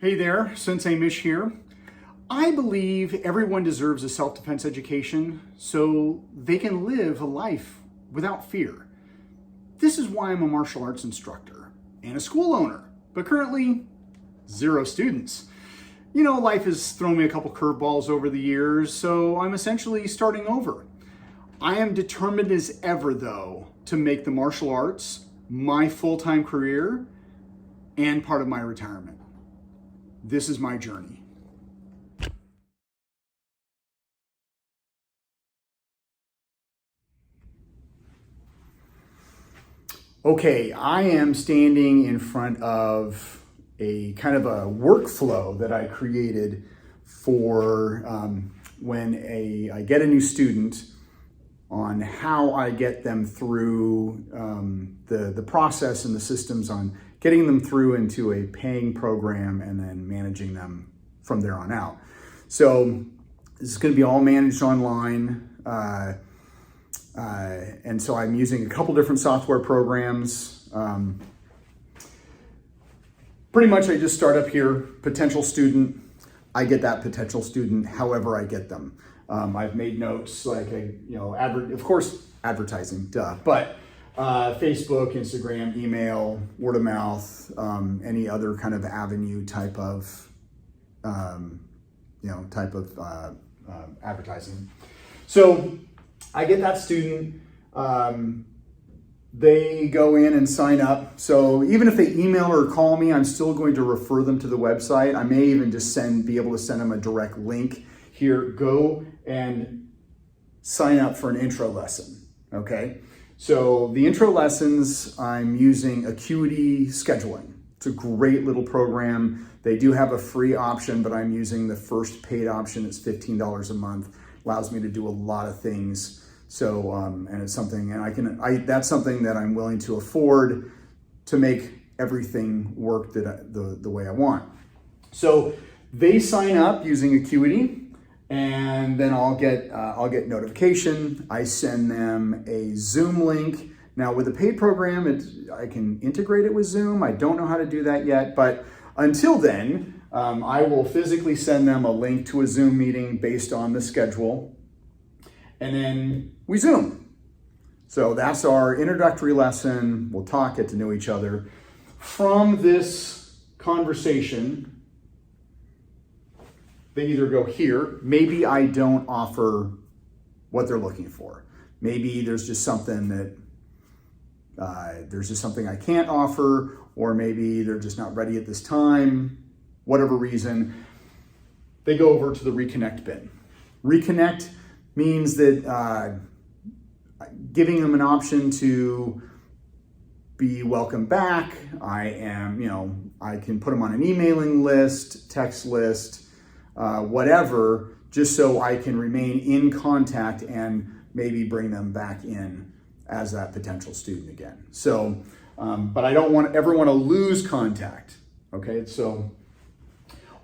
Hey there, Sensei Mish here. I believe everyone deserves a self-defense education so they can live a life without fear. This is why I'm a martial arts instructor and a school owner, but currently 0 students. You know, life has thrown me a couple curveballs over the years, so I'm essentially starting over. I am determined as ever, though, to make the martial arts my full-time career and part of my retirement. This is my journey. Okay, I am standing in front of a kind of a workflow that I created for when I get a new student, on how I get them through the process and the systems on getting them through into a paying program and then managing them from there on out. So this is going to be all managed online. And so I'm using a couple different software programs. Pretty much I just start up here, potential student. I get that potential student however I get them. I've made notes like, of course, advertising, but Facebook, Instagram, email, word of mouth, any other kind of avenue type of, advertising. So I get that student, they go in and sign up. So even if they email or call me, I'm still going to refer them to the website. I may even just be able to send them a direct link. Here, go and sign up for an intro lesson, okay? So the intro lessons, I'm using Acuity Scheduling. It's a great little program. They do have a free option, but I'm using the first paid option. It's $15 a month. Allows me to do a lot of things. So, and it's something, and that's something that I'm willing to afford to make everything work the way I want. So they sign up using Acuity, and then I'll get notification. I send them a Zoom link. Now with the paid program, I can integrate it with Zoom. I don't know how to do that yet, but until then, I will physically send them a link to a Zoom meeting based on the schedule, and then we Zoom. So that's our introductory lesson. We'll talk, get to know each other. From this conversation, they either go here, maybe I don't offer what they're looking for. Maybe there's just something I can't offer, or maybe they're just not ready at this time, whatever reason. They go over to the reconnect bin. Reconnect means that giving them an option to be welcome back. I can put them on an emailing list, text list, whatever, just so I can remain in contact and maybe bring them back in as that potential student again. So, but I don't ever want to lose contact. Okay, so,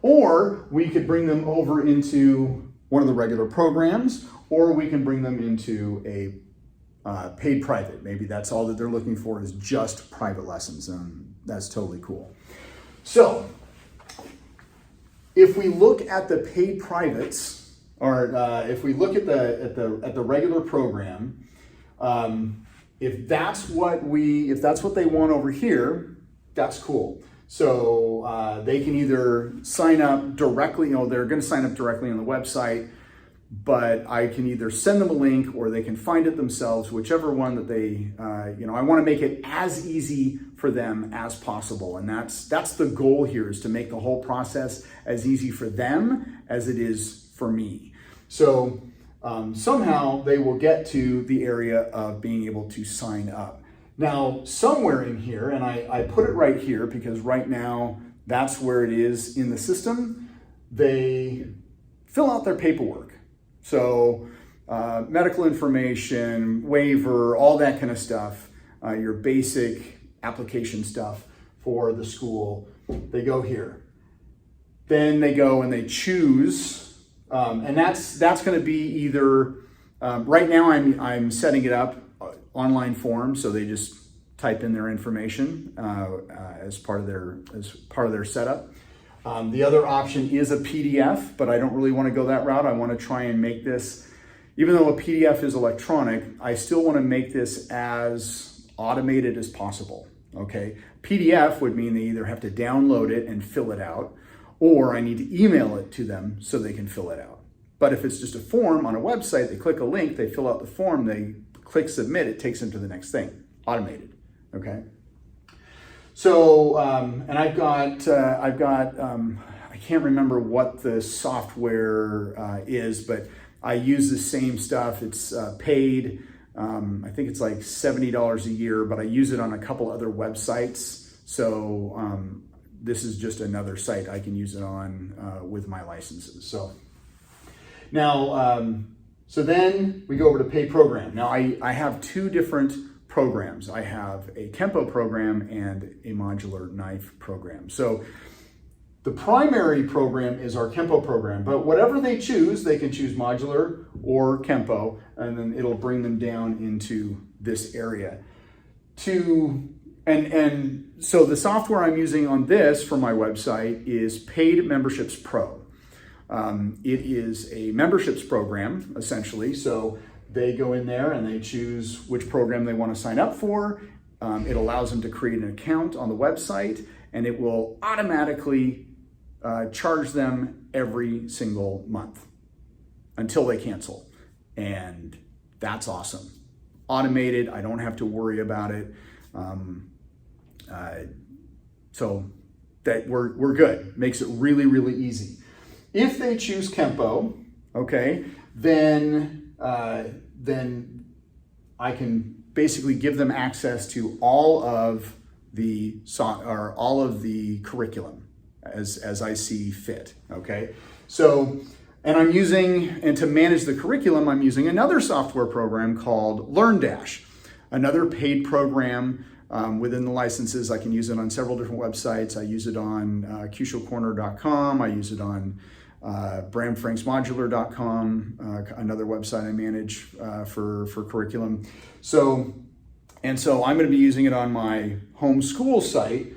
or we could bring them over into one of the regular programs, or we can bring them into a paid private. Maybe that's all that they're looking for, is just private lessons, and that's totally cool. So if we look at the paid privates, or if we look at the regular program, if that's what they want over here, that's cool. So they can either sign up directly. They're going to sign up directly on the website, but I can either send them a link or they can find it themselves, whichever one that they, I want to make it as easy for them as possible. And that's the goal here, is to make the whole process as easy for them as it is for me. So somehow they will get to the area of being able to sign up. Now, somewhere in here, and I put it right here because right now that's where it is in the system, they fill out their paperwork. So medical information, waiver, all that kind of stuff, your basic application stuff for the school, they go here. Then they go and they choose, and that's going to be either, right now I'm setting it up online form, so they just type in their information as part of their setup. The other option is a PDF, but I don't really want to go that route. I want to try and make this, even though a PDF is electronic, I still want to make this as automated as possible, okay? PDF would mean they either have to download it and fill it out, or I need to email it to them so they can fill it out. But if it's just a form on a website, they click a link, they fill out the form, they click submit, it takes them to the next thing, automated, okay? So, and I've got, I can't remember what the software is, but I use the same stuff. It's paid. I think it's like $70 a year, but I use it on a couple other websites. So this is just another site I can use it on with my licenses. So now, so then we go over to Pay Program. Now I have two different programs. I have a Kempo program and a modular knife program. So the primary program is our Kempo program, but whatever they choose, they can choose modular or Kempo, and then it'll bring them down into this area. And so the software I'm using on this for my website is Paid Memberships Pro. It is a memberships program, essentially. So they go in there and they choose which program they want to sign up for. It allows them to create an account on the website, and it will automatically charge them every single month until they cancel. And that's awesome. Automated, I don't have to worry about it. So that we're good. Makes it really, really easy. If they choose Kempo, okay, then I can basically give them access to all of the curriculum as I see fit, okay? So, and I'm using, and to manage the curriculum, I'm using another software program called LearnDash, another paid program within the licenses. I can use it on several different websites. I use it on QShowCorner.com. I use it on BramFranksModular.com, another website I manage for curriculum. So I'm going to be using it on my home school site.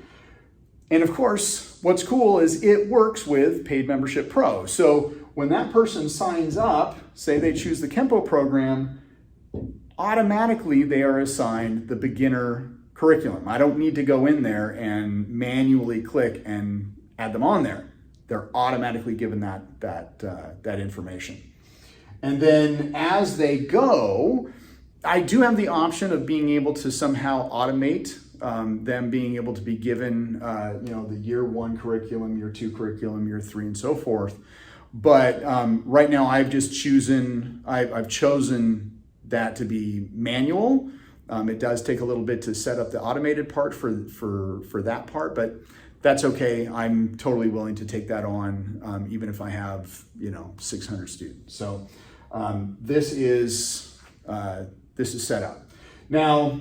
And of course, what's cool is it works with Paid Membership Pro. So when that person signs up, say they choose the Kempo program, automatically they are assigned the beginner curriculum. I don't need to go in there and manually click and add them on there. They're automatically given that information. And then as they go, I do have the option of being able to somehow automate them being able to be given, the year 1 curriculum, year 2 curriculum, year 3, and so forth. But right now, I've chosen that to be manual. It does take a little bit to set up the automated part for that part, but that's okay. I'm totally willing to take that on, even if I have 600 students. So this is set up. Now,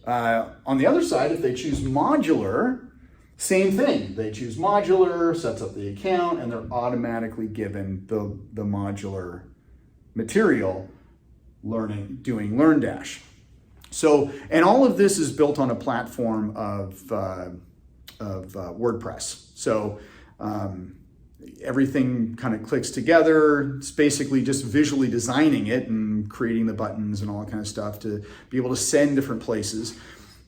on the other side, if they choose modular, same thing. They choose modular, sets up the account, and they're automatically given the modular material doing LearnDash. So, and all of this is built on a platform of WordPress. So everything kind of clicks together. It's basically just visually designing it and creating the buttons and all that kind of stuff to be able to send different places.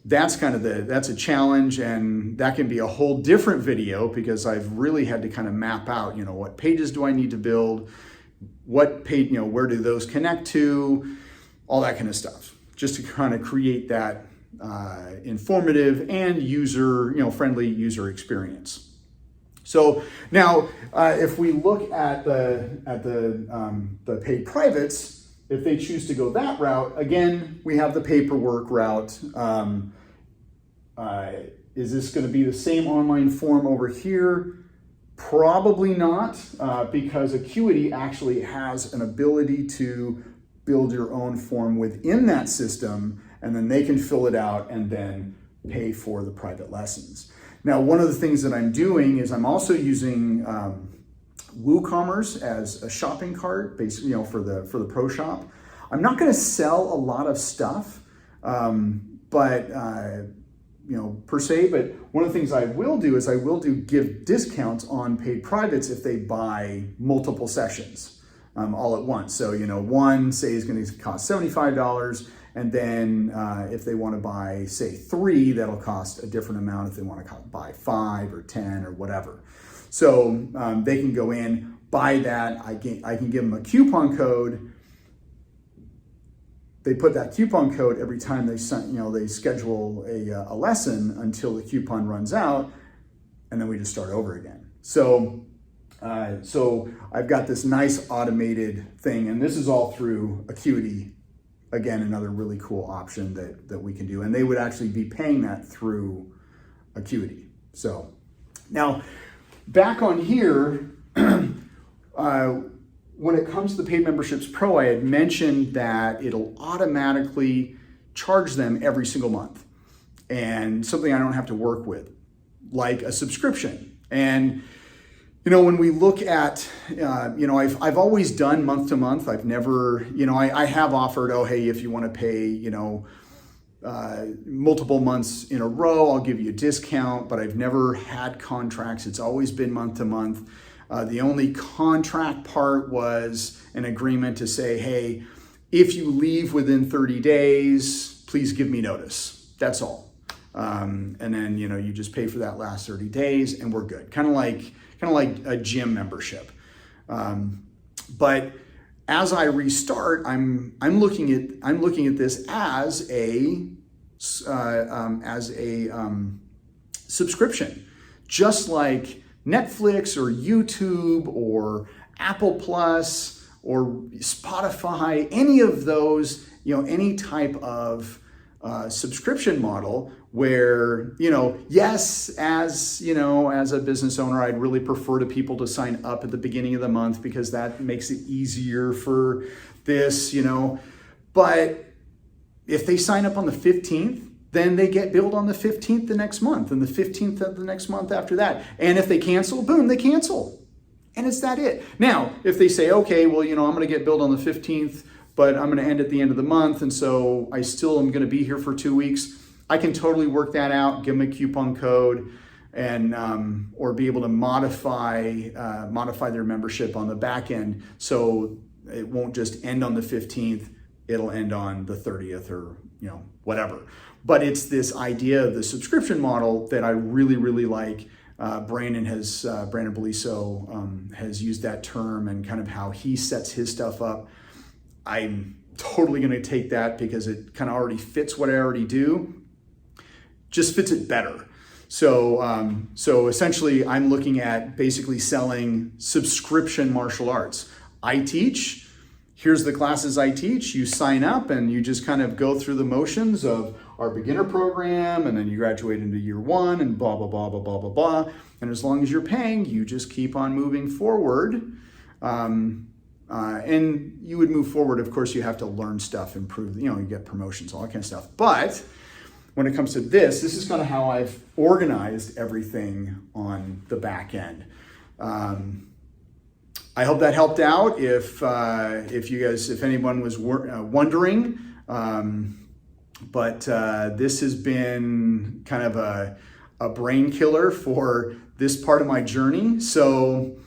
That's that's a challenge, and that can be a whole different video because I've really had to kind of map out, what pages do I need to build, what page, where do those connect to, all that kind of stuff, just to kind of create that informative and friendly user experience. So now, if we look at the paid privates, if they choose to go that route, again, we have the paperwork route. Is this going to be the same online form over here? Probably not, because Acuity actually has an ability to build your own form within that system, and then they can fill it out and then pay for the private lessons. Now, one of the things that I'm doing is I'm also using WooCommerce as a shopping cart, basically, for the pro shop. I'm not going to sell a lot of stuff, but per se, but one of the things I will do is I will give discounts on paid privates if they buy multiple sessions all at once. So, one, say, is going to cost $75, and then if they want to buy, say, 3, that'll cost a different amount if they want to buy 5 or 10 or whatever. So they can go in, buy that. I can give them a coupon code. They put that coupon code every time they schedule a lesson until the coupon runs out, and then we just start over again. So I've got this nice automated thing, and this is all through Acuity. Again, another really cool option that we can do, and they would actually be paying that through Acuity. So now back on here, when it comes to the Paid Memberships Pro, I had mentioned that it'll automatically charge them every single month, and something I don't have to work with, like a subscription. And when we look at, I've always done month to month. I've never, I have offered, oh, hey, if you want to pay, multiple months in a row, I'll give you a discount, but I've never had contracts. It's always been month to month. The only contract part was an agreement to say, hey, if you leave within 30 days, please give me notice. That's all. And then, you just pay for that last 30 days and we're good. Kind of like a gym membership. But as I restart, I'm looking at this as a subscription, just like Netflix or YouTube or Apple Plus or Spotify, any of those, any type of subscription model where, yes, as a business owner, I'd really prefer to people to sign up at the beginning of the month because that makes it easier for this, but if they sign up on the 15th, then they get billed on the 15th the next month and the 15th of the next month after that. And if they cancel, boom, they cancel. And it's that it. Now, if they say, okay, well, I'm going to get billed on the 15th, but I'm going to end at the end of the month, and so I still am going to be here for 2 weeks, I can totally work that out, give them a coupon code, and or be able to modify their membership on the back end so it won't just end on the 15th, it'll end on the 30th or whatever. But it's this idea of the subscription model that I really, really like. Brandon Beliso has used that term and kind of how he sets his stuff up. I'm totally going to take that because it kind of already fits what I already do, just fits it better. So essentially I'm looking at basically selling subscription martial arts. I teach, here's the classes I teach, you sign up and you just kind of go through the motions of our beginner program, and then you graduate into year 1 and blah, blah, blah, blah, blah, blah, blah. And as long as you're paying, you just keep on moving forward. And you would move forward. Of course, you have to learn stuff, improve, you get promotions, all that kind of stuff. But when it comes to this is kind of how I've organized everything on the back end. I hope that helped out. If anyone was wondering, but this has been kind of a brain killer for this part of my journey. So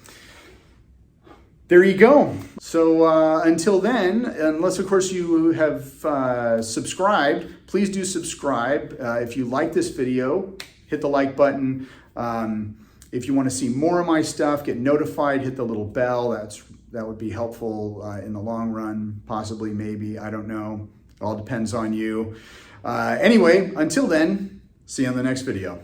there you go. So until then, unless of course you have subscribed, please do subscribe. If you like this video, hit the like button. If you want to see more of my stuff, get notified, hit the little bell. That would be helpful in the long run, possibly, maybe, I don't know. It all depends on you. Anyway, until then, see you on the next video.